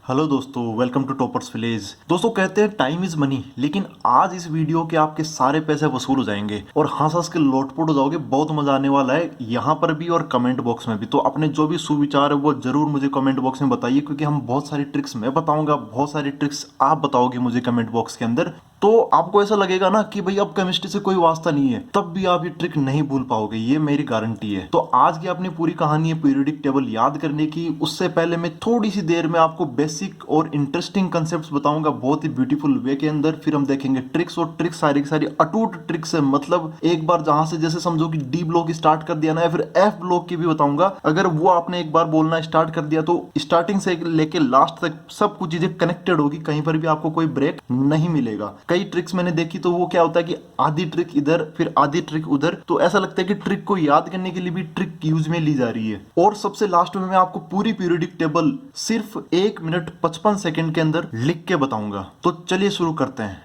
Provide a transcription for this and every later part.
Hello दोस्तों, welcome to toppers village. दोस्तों कहते हैं टाइम इज मनी, लेकिन आज इस वीडियो के आपके सारे पैसे वसूल हो जाएंगे और हंस हंस के लोटपोट हो जाओगे। बहुत मजा आने वाला है यहाँ पर भी और कमेंट बॉक्स में भी। तो अपने जो भी सुविचार है वो जरूर मुझे कमेंट बॉक्स में बताइए, क्योंकि हम बहुत सारी ट्रिक्स मैं बताऊंगा, बहुत सारी ट्रिक्स आप बताओगे मुझे कमेंट बॉक्स के अंदर। तो आपको ऐसा लगेगा ना कि भाई अब केमिस्ट्री से कोई वास्ता नहीं है, तब भी आप ये ट्रिक नहीं भूल पाओगे, ये मेरी गारंटी है। तो आज की अपनी पूरी कहानी है पीरियोडिक टेबल याद करने की। उससे पहले मैं थोड़ी सी देर में आपको बेसिक और इंटरेस्टिंग कंसेप्ट्स बताऊंगा बहुत ही ब्यूटीफुल वे के अंदर। फिर हम देखेंगे ट्रिक्स, और ट्रिक्स सारी की सारी अटूट ट्रिक्स है। मतलब एक बार जहां से जैसे समझो कि डी ब्लॉक स्टार्ट कर दिया ना, या फिर एफ ब्लॉक की भी बताऊंगा। अगर वो आपने एक बार बोलना स्टार्ट कर दिया तो स्टार्टिंग से लेके लास्ट तक सब कुछ चीजें कनेक्टेड होगी, कहीं पर भी आपको कोई ब्रेक नहीं मिलेगा। कई ट्रिक्स मैंने देखी तो वो क्या होता है कि आधी ट्रिक इधर फिर आधी ट्रिक उधर, तो ऐसा लगता है कि ट्रिक को याद करने के लिए भी ट्रिक यूज में ली जा रही है। और सबसे लास्ट में मैं आपको पूरी पीरियोडिक टेबल सिर्फ 1 मिनट 55 सेकंड के अंदर लिख के बताऊंगा। तो चलिए शुरू करते हैं।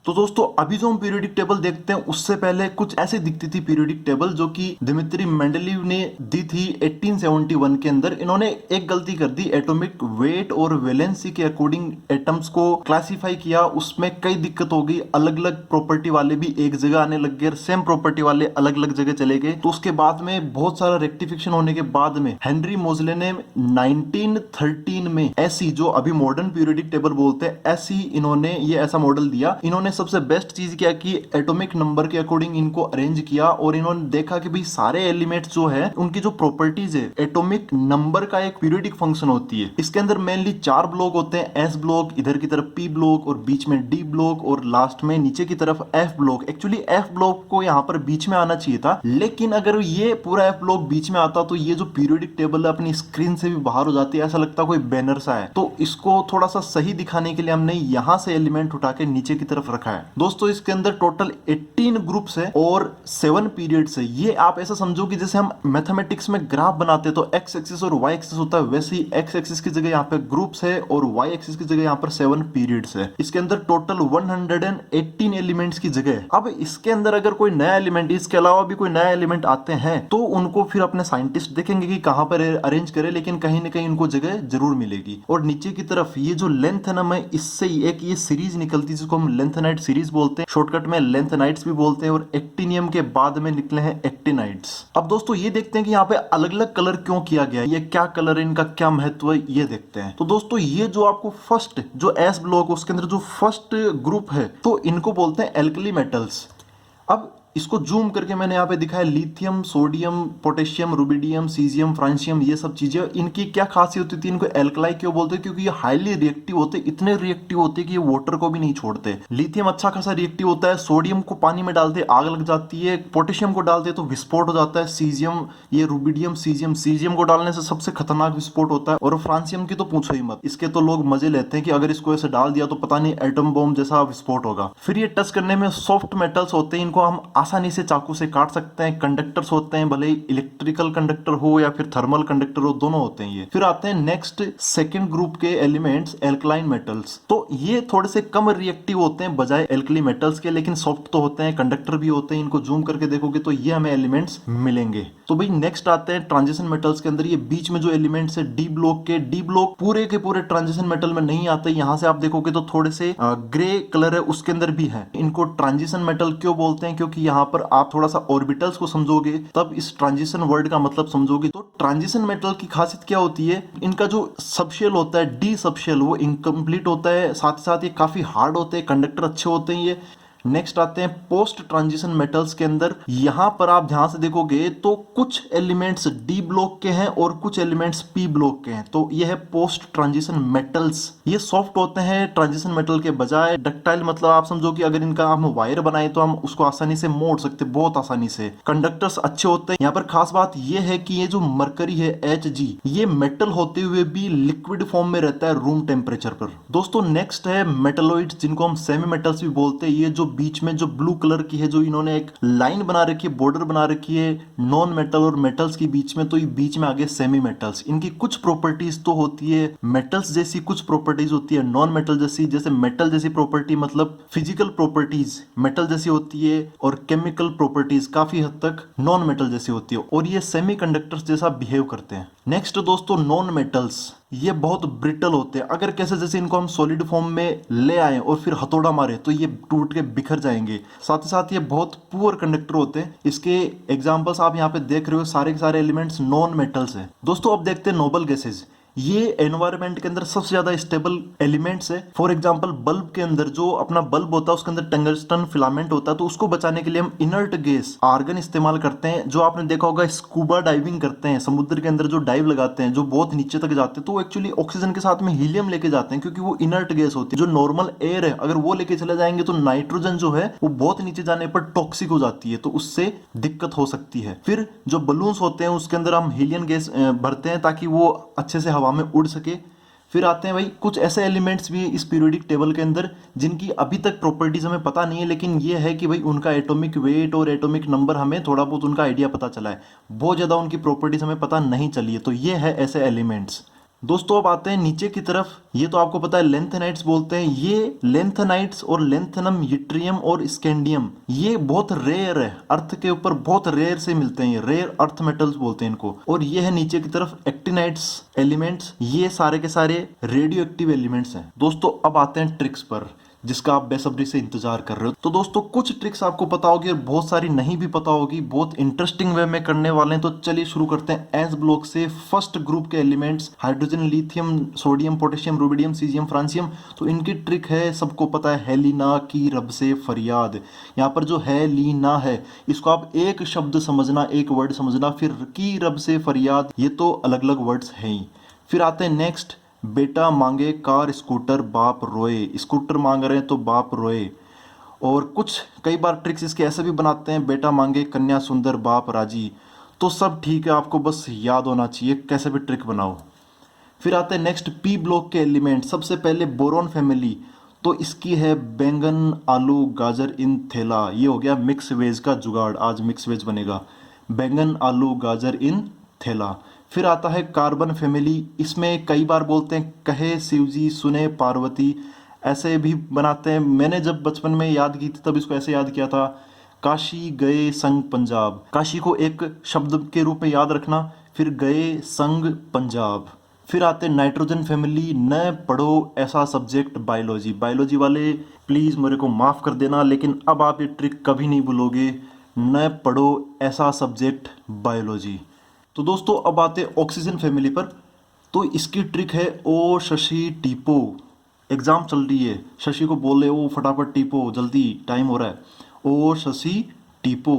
तो दोस्तों अभी जो हम पीरियोडिक टेबल देखते हैं उससे पहले कुछ ऐसे दिखती थी पीरियोडिक टेबल, जो कि दिमित्री मेंडलीव ने दी थी 1871 के अंदर। इन्होंने एक गलती कर दी, एटॉमिक वेट और वैलेंसी के अकॉर्डिंग एटम्स को क्लासिफाई किया। उसमें कई दिक्कत हो गई, अलग अलग प्रॉपर्टी वाले भी एक जगह आने लग गए, सेम प्रॉपर्टी वाले अलग अलग जगह चले गए। तो उसके बाद में बहुत सारा रेक्टिफिकेशन होने के बाद में हेनरी मोजले ने 1913 में ऐसी जो अभी मॉडर्न पीरियोडिक टेबल बोलते हैं, ऐसी इन्होंने ये ऐसा मॉडल दिया। इन्होंने सबसे बेस्ट चीज क्या की, एटॉमिक नंबर के अकॉर्डिंग इनको अरेंज किया और इन्होंने देखा कि भाई सारे एलिमेंट्स जो है उनकी जो प्रॉपर्टीज है, एटॉमिक नंबर का एक पीरियोडिक फंक्शन होती है। इसके अंदर मेनली 4 ब्लॉक होते हैं, एस ब्लॉक, इधर की तरफ पी ब्लॉक, और बीच में डी ब्लॉक, और लास्ट में नीचे की तरफ F block. Actually F block को यहाँ पर बीच में आना चाहिए था, लेकिन अगर ये पूरा एफ ब्लॉक बीच में आता तो ये जो पीरियोडिक टेबल है अपनी स्क्रीन से भी बाहर हो जाती है, ऐसा लगता कोई बैनर सा है। तो इसको थोड़ा सा सही दिखाने के लिए हमने यहाँ से एलिमेंट उठा के नीचे की तरफ रखा है। दोस्तों इसके अंदर टोटल 18 ग्रुप्स है और 7 पीरियड्स है। ये आप ऐसा समझो कि जैसे हम मैथमेटिक्स में ग्राफ बनाते हैं तो एक्स एक्सिस और वाई एक्सिस होता है, वैसे ही एक्स एक्सिस की जगह यहाँ पे ग्रुप्स है और वाई एक्सिस की जगह यहाँ पर 7 पीरियड्स है। इसके अंदर टोटल 118 एलिमेंट्स की जगह है। अब इसके अंदर अगर कोई नया एलिमेंट, इसके अलावा भी कोई नया एलिमेंट आते हैं तो उनको फिर अपने साइंटिस्ट देखेंगे कि कहां पर अरेंज करें, लेकिन कहीं ना कहीं उनको जगह जरूर मिलेगी। और नीचे की तरफ ये जो लेंथ है ना, मैं इससे एक ये सीरीज निकलती है जिसको हम लेंथेनाइट सीरीज बोलते हैं, शॉर्टकट में लेंथेनाइट्स भी बोलते हैं, और एक्टिनियम के बाद में निकले हैं एक्टिनाइट्स। अब दोस्तों ये देखते हैं कि यहाँ पे अलग अलग कलर क्यों किया गया है, ये क्या कलर है, इनका क्या महत्व है, ये देखते हैं। तो दोस्तों ये जो आपको फर्स्ट जो एस ब्लॉक उसके अंदर जो फर्स्ट ग्रुप है, तो इनको बोलते हैं एल्कली मेटल्स। अब इसको जूम करके मैंने यहाँ पे दिखाया, lithium, sodium, potassium, rubidium, caesium, francium, ये सब चीजें। इनकी क्या खासियत होती है, इनको एल्कलाई क्यों बोलते हैं, क्योंकि ये हाईली रिएक्टिव होते हैं, इतने रिएक्टिव होते हैं कि ये वाटर को भी नहीं छोड़ते। लिथियम अच्छा खासा रिएक्टिव होता है, सोडियम को पानी में डालते आग लग जाती है, पोटेशियम को डालते तो विस्फोट हो जाता है, सीजियम, ये रुबिडियम, सीजियम को डालने से सबसे खतरनाक विस्फोट होता है, और फ्रांसियम की तो पूछो ही मत, इसके तो लोग मजे लेते हैं कि अगर इसको ऐसे डाल दिया तो पता नहीं एटम बॉम्ब जैसा विस्फोट होगा। फिर ये टच करने में सॉफ्ट मेटल्स होते हैं, इनको हम आसानी से चाकू से काट सकते हैं। कंडक्टर्स होते हैं, भले ही इलेक्ट्रिकल कंडक्टर हो या फिर थर्मल कंडक्टर हो, दोनों होते हैं ये। फिर आते हैं नेक्स्ट सेकंड ग्रुप के एलिमेंट्स, एल्कलाइन मेटल्स। तो ये थोड़े से कम रिएक्टिव होते हैं बजाय एल्कली मेटल्स के, लेकिन सॉफ्ट तो होते हैं, कंडक्टर भी होते हैं। इनको जूम करके देखोगे तो ये हमें एलिमेंट्स मिलेंगे। तो भाई नेक्स्ट आते हैं ट्रांजिशन मेटल्स के अंदर, ये बीच में जो एलिमेंट्स है डी ब्लॉक के, डी ब्लॉक पूरे के पूरे ट्रांजिशन मेटल में नहीं आते। यहाँ से आप देखोगे तो थोड़े से ग्रे कलर है उसके अंदर भी है। इनको ट्रांजिशन मेटल क्यों बोलते हैं, क्योंकि यहाँ पर आप थोड़ा सा ऑर्बिटल्स को समझोगे तब इस ट्रांजिशन वर्ड का मतलब समझोगे। तो ट्रांजिशन मेटल की खासियत क्या होती है, इनका जो सबशेल होता है, डी सबशेल, वो इनकम्प्लीट होता है, साथ ही साथ ये काफी हार्ड होते हैं, कंडक्टर अच्छे होते हैं ये। नेक्स्ट आते हैं पोस्ट ट्रांजिशन मेटल्स के अंदर। यहां पर आप ध्यान से देखोगे तो कुछ एलिमेंट्स डी ब्लॉक के हैं और कुछ एलिमेंट्स पी ब्लॉक के हैं, तो ये है पोस्ट ट्रांजिशन मेटल्स। ये सॉफ्ट होते हैं ट्रांजिशन मेटल के बजाय, डक्टाइल, मतलब आप समझो कि अगर इनका हम वायर बनाए तो हम उसको आसानी से मोड़ सकते, बहुत आसानी से। कंडक्टर्स अच्छे होते हैं। यहाँ पर खास बात ये है कि ये जो मरकरी है Hg, ये मेटल होते हुए भी लिक्विड फॉर्म में रहता है रूम टेम्परेचर पर। दोस्तों नेक्स्ट है मेटलोइड्स, जिनको हम सेमी मेटल्स भी बोलते हैं। ये जो बीच में जो ब्लू कलर की है, जो इन्होंने एक लाइन बना रखी है, बॉर्डर बना रखी है नॉन मेटल और मेटल्स के बीच में, तो ये बीच में आगे सेमी मेटल्स। इनकी कुछ प्रॉपर्टीज तो होती है मेटल्स जैसी, कुछ प्रॉपर्टीज होती है नॉन मेटल जैसी। जैसे मेटल जैसी प्रॉपर्टी मतलब फिजिकल प्रॉपर्टीज मेटल जैसी होती है, और केमिकल प्रॉपर्टीज काफी हद तक नॉन मेटल जैसी होती है, और ये सेमीकंडक्टर्स जैसा बिहेव करते हैं। नेक्स्ट दोस्तों, नॉन मेटल्स, ये बहुत ब्रिटल होते हैं। अगर कैसे जैसे इनको हम सॉलिड फॉर्म में ले आए और फिर हथौड़ा मारे तो ये टूट के बिखर जाएंगे। साथ ही साथ ये बहुत पुअर कंडक्टर होते हैं। इसके एग्जांपल्स आप यहाँ पे देख रहे हो, सारे के सारे एलिमेंट्स नॉन मेटल्स हैं। दोस्तों अब देखते हैं नोबल गैसेज। ये एनवायरनमेंट के अंदर सबसे ज्यादा स्टेबल एलिमेंट्स है। फॉर एग्जांपल बल्ब के अंदर जो अपना बल्ब होता है उसके अंदर टंगस्टन फिलामेंट होता है, तो उसको बचाने के लिए हम इनर्ट गैस आर्गन इस्तेमाल करते हैं। जो आपने देखा होगा स्कूबा डाइविंग करते हैं, समुद्र के अंदर जो डाइव लगाते हैं, जो बहुत नीचे तक जाते हैं, तो वो एक्चुअली ऑक्सीजन के साथ में हीलियम लेके जाते हैं, क्योंकि वो इनर्ट गैस होती है। जो नॉर्मल एयर है अगर वो लेके चले जाएंगे तो नाइट्रोजन जो है वो बहुत नीचे जाने पर टॉक्सिक हो जाती है, तो उससे दिक्कत हो सकती है। फिर जो बलून्स होते हैं उसके अंदर हम हीलियम गैस भरते हैं ताकि वो अच्छे से हवा में उड़ सके। फिर आते हैं भाई कुछ ऐसे एलिमेंट्स भी इस पीरियोडिक टेबल के अंदर जिनकी अभी तक प्रॉपर्टीज हमें पता नहीं है, लेकिन ये है कि भाई उनका एटॉमिक वेट और एटॉमिक नंबर हमें थोड़ा बहुत उनका आइडिया पता चला है। बहुत ज़्यादा उनकी प्रॉपर्टीज हमें पता नहीं चली है। तो ये है ऐसे एलिमेंट्स। दोस्तों अब आते हैं नीचे की तरफ। ये तो आपको पता है लेंथेनाइट्स बोलते हैं। ये लेंथेनाइट्स और लेंथेनम, यट्रियम और स्कैंडियम ये बहुत रेयर है, अर्थ के ऊपर बहुत रेयर से मिलते हैं। ये रेयर अर्थ मेटल्स बोलते हैं इनको। और ये है नीचे की तरफ एक्टिनाइट्स एलिमेंट्स। ये सारे के सारे रेडियो एक्टिव एलिमेंट्स हैं। दोस्तों अब आते हैं ट्रिक्स पर, जिसका आप बेसब्री से इंतजार कर रहे हो। तो दोस्तों कुछ ट्रिक्स आपको पता होगी और बहुत सारी नहीं भी पता होगी। बहुत इंटरेस्टिंग वे में करने वाले हैं। तो चलिए शुरू करते हैं एस ब्लॉक से। फर्स्ट ग्रुप के elements hydrogen, lithium, sodium, potassium, rubidium, caesium, francium. तो इनकी ट्रिक है, सबको पता है, हेलिना की रब से फरियाद। यहाँ पर जो है लीना है इसको आप एक शब्द समझना, एक वर्ड समझना। फिर की रब से फरियाद, ये तो अलग अलग वर्ड्स हैं ही। फिर आते हैं नेक्स्ट, बेटा मांगे कार स्कूटर बाप रोए। स्कूटर मांग रहे हैं तो बाप रोए। और कुछ कई बार ट्रिक्स इसके ऐसे भी बनाते हैं, बेटा मांगे कन्या सुंदर बाप राजी। तो सब ठीक है, आपको बस याद होना चाहिए कैसे भी ट्रिक बनाओ। फिर आते हैं नेक्स्ट पी ब्लॉक के एलिमेंट। सबसे पहले बोरॉन फैमिली, तो इसकी है बैंगन, आलू, गाजर इन थैला। ये हो गया मिक्स वेज का जुगाड़, आज मिक्स वेज बनेगा। बैंगन, आलू, गाजर इन थैला। फिर आता है कार्बन फैमिली। इसमें कई बार बोलते हैं कहे शिवजी सुने पार्वती, ऐसे भी बनाते हैं। मैंने जब बचपन में याद की थी तब इसको ऐसे याद किया था, काशी गए संग पंजाब। काशी को एक शब्द के रूप में याद रखना, फिर गए संग पंजाब। फिर आते हैं नाइट्रोजन फैमिली। न पढ़ो ऐसा सब्जेक्ट बायोलॉजी। बायोलॉजी वाले प्लीज़ मेरे को माफ़ कर देना, लेकिन अब आप ये ट्रिक कभी नहीं भूलोगे, न पढ़ो ऐसा सब्जेक्ट बायोलॉजी। तो दोस्तों अब आते हैं ऑक्सीजन फैमिली पर। तो इसकी ट्रिक है ओ शशि टीपो। एग्जाम चल रही है, शशि को बोले ओ फटाफट टीपो, जल्दी टाइम हो रहा है, ओ शशि टीपो।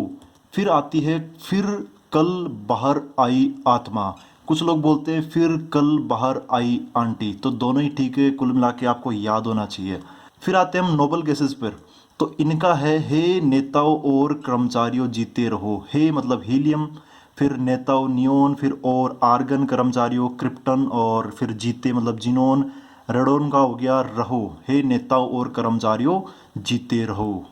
फिर आती है फिर कल बाहर आई आत्मा। कुछ लोग बोलते हैं फिर कल बाहर आई आंटी। तो दोनों ही ठीक है, कुल मिला के आपको याद होना चाहिए। फिर आते हैं हम नोबल गैसेस पर। तो इनका है हे नेताओं और कर्मचारियों जीते रहो। हे मतलब हीलियम, फिर नेताओं नियोन, फिर और आर्गन कर्मचारियों क्रिप्टन, और फिर जीते मतलब जिनोन। रेडोन का हो गया रहो। हे नेताओं और कर्मचारियों जीते रहो।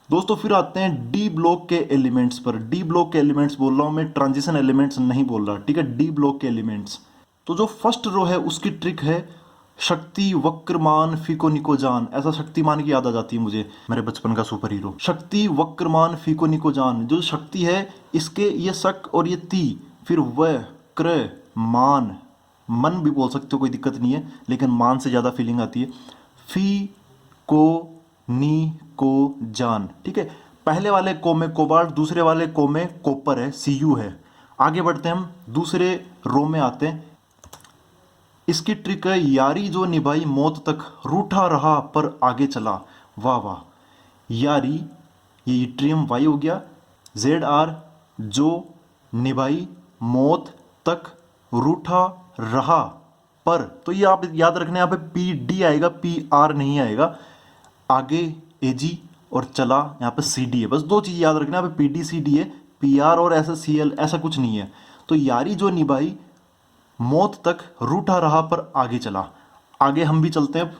दोस्तों फिर आते हैं डी ब्लॉक के एलिमेंट्स पर। डी ब्लॉक के एलिमेंट्स बोल रहा हूँ मैं, ट्रांजिशन एलिमेंट्स नहीं बोल रहा, ठीक है। डी ब्लॉक के एलिमेंट्स, तो जो फर्स्ट रो है उसकी ट्रिक है शक्ति वक्रमान फीको निको जान। ऐसा शक्तिमान की याद आ जाती है मुझे, मेरे बचपन का सुपर हीरो। शक्ति वक्रमान फीको निको जान, जो शक्ति है इसके ये शक और ये ती, फिर व क्र मान, मन भी बोल सकते हो, कोई दिक्कत नहीं है, लेकिन मान से ज़्यादा फीलिंग आती है। फी को नी को जान, ठीक है। पहले वाले को में कोबाल्ट, दूसरे वाले को में कॉपर है, Cu है। आगे बढ़ते हैं हम, दूसरे रो में आते हैं। इसकी ट्रिक है यारी जो निभाई मौत तक, रूठा रहा पर आगे चला। वाह वाह, यारी, ये इट्रियम वाई हो गया। ZR जो निभाई मौत तक, रूठा रहा पर, तो ये आप याद रखना, यहाँ पे PD आएगा, PR नहीं आएगा। आगे AG और चला यहाँ पे CD है। बस दो चीज़ याद रखना, यहाँ पे PD CD है, PR और ऐसा CL ऐसा कुछ नहीं है। तो यारी जो निभाई मौत तक, रूठा रहा पर आगे चला। आगे हम भी चलते हैं।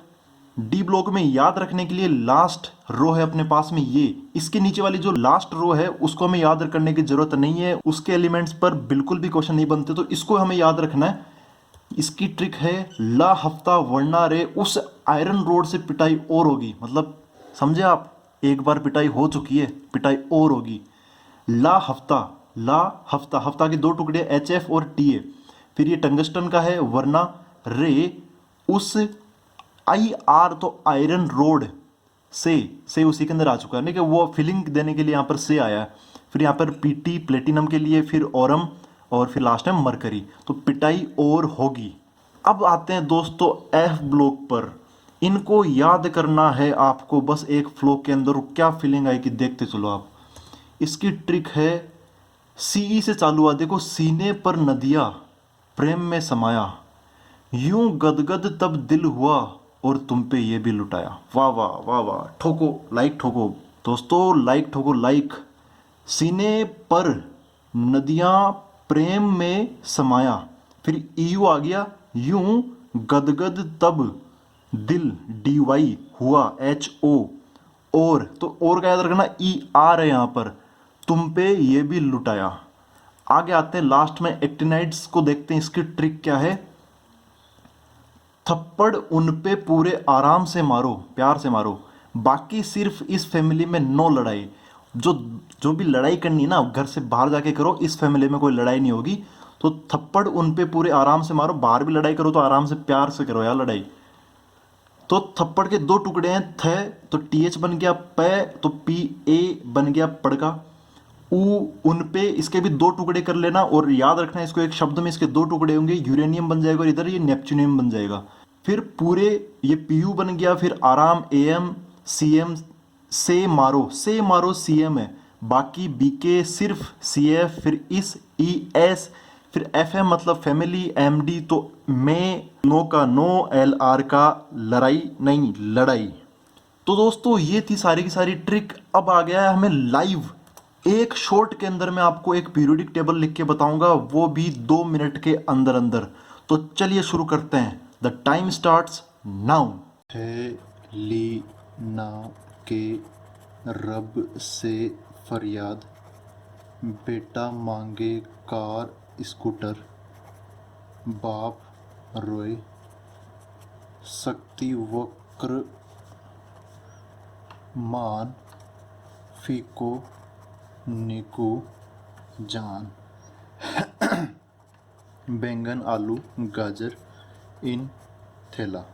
डी ब्लॉक में याद रखने के लिए लास्ट रो है अपने पास में ये, इसके नीचे वाली जो लास्ट रो है उसको हमें याद करने की जरूरत नहीं है, उसके एलिमेंट्स पर बिल्कुल भी क्वेश्चन नहीं बनते, तो इसको हमें याद रखना है। इसकी ट्रिक है ला हफ्ता वरना रे उस आयरन रोड से पिटाई और होगी, मतलब समझे आप, एक बार पिटाई हो चुकी है, पिटाई और होगी। ला हफ्ता, ला हफ्ता, हफ्ता के दो टुकड़े एच एफ और टी ए, फिर ये टंगस्टन का है, वरना रे उस आई आर तो आयरन रोड से उसी के अंदर आ चुका है, नहीं कि वो फिलिंग देने के लिए यहाँ पर से आया है, फिर यहाँ पर पीटी प्लेटिनम के लिए, फिर ओरम, और फिर लास्ट में मरकरी, तो पिटाई और होगी। अब आते हैं दोस्तों एफ ब्लॉक पर, इनको याद करना है आपको बस एक फ्लो के अंदर, क्या फीलिंग आएगी देखते चलो आप। इसकी ट्रिक है सीई से चालू हुआ, देखो सीने पर नदिया प्रेम में समाया, यूं गदगद तब दिल हुआ और तुम पे ये भी लुटाया। वाह वाह वाह वाह, ठोको लाइक, ठोको दोस्तों लाइक, ठोको लाइक। सीने पर नदियां प्रेम में समाया, फिर ईयू आ गया, यूं गदगद तब दिल डी वाई हुआ एच ओ, और तो और का याद रखना ई आर है यहाँ पर, तुम पे ये भी लुटाया। आगे आते हैं लास्ट में एक्टिनाइड्स को देखते हैं, इसकी ट्रिक क्या है। थप्पड़ उन पे पूरे आराम से मारो, प्यार से मारो, बाकी सिर्फ इस फैमिली में नो लड़ाई। जो भी लड़ाई करनी है ना घर से बाहर जाके करो, इस फैमिली में कोई लड़ाई नहीं होगी। तो थप्पड़ उन पे पूरे आराम से मारो, बाहर भी लड़ाई करो तो आराम से प्यार से करो यार लड़ाई। तो थप्पड़ के दो टुकड़े हैं, थ तो टी एच बन गया, प तो पी ए बन गया पड़का, ऊ उन पे इसके भी दो टुकड़े कर लेना, और याद रखना इसको एक शब्द में इसके दो टुकड़े होंगे, यूरेनियम बन जाएगा और इधर ये नेपच्यूनियम बन जाएगा। फिर पूरे ये पी यू बन गया, फिर आराम ए एम सी एम, से मारो सी एम है, बाकी बी के सिर्फ सी एफ, फिर इस ई एस, फिर एफ एम मतलब फैमिली, एम डी तो मैं, नो का नो, एल आर का लड़ाई नहीं लड़ाई। तो दोस्तों ये थी सारी की सारी ट्रिक। अब आ गया है हमें लाइव, एक शॉर्ट के अंदर मैं आपको एक पीरियोडिक टेबल लिख के बताऊंगा, वो भी 2 मिनट के अंदर अंदर। तो चलिए शुरू करते हैं, द टाइम स्टार्ट्स नाउ। है ली ना के रब से फरियाद, बेटा मांगे कार स्कूटर, बाप रोए शक्ति वक्र मान, फीको निकू जान, बैंगन आलू गाजर इन थैला,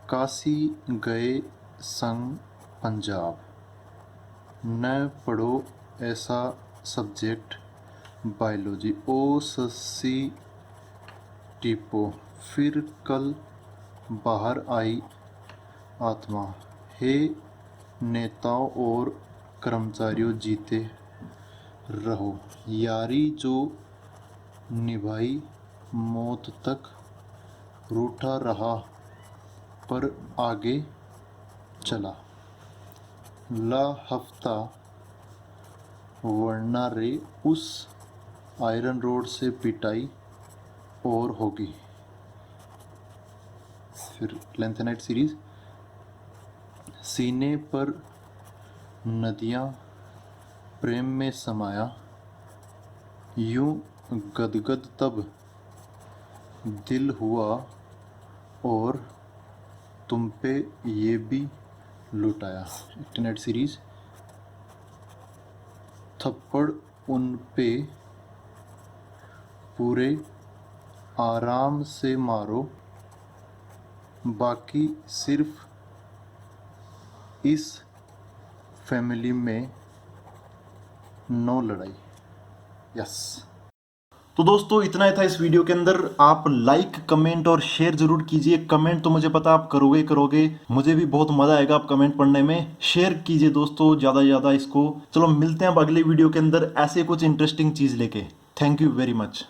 काशी गए संग पंजाब, न पढ़ो ऐसा सब्जेक्ट बायोलॉजी, ओ सस्सी टिपो, फिर कल बाहर आई आत्मा, हे नेताओं और कर्मचारियों जीते रहो, यारी जो निभाई मौत तक, रूठा रहा पर आगे चला, ला हफ्ता वरना रे उस आयरन रोड से पिटाई और होगी। फिर लेंथेनाइट सीरीज, सीने पर नदियां प्रेम में समाया, यूं गदगद तब दिल हुआ और तुम पे ये भी लुटाया। एक्टिनाइट सीरीज, थप्पड़ उन पे पूरे आराम से मारो, बाकी सिर्फ इस फैमिली में नो लड़ाई। यस। तो दोस्तों इतना ही था इस वीडियो के अंदर। आप लाइक कमेंट और शेयर जरूर कीजिए। कमेंट तो मुझे पता आप करोगे, मुझे भी बहुत मजा आएगा आप कमेंट पढ़ने में। शेयर कीजिए दोस्तों ज़्यादा से ज़्यादा इसको। चलो मिलते हैं अब अगले वीडियो के अंदर ऐसे कुछ इंटरेस्टिंग चीज़ लेके। Thank you very much.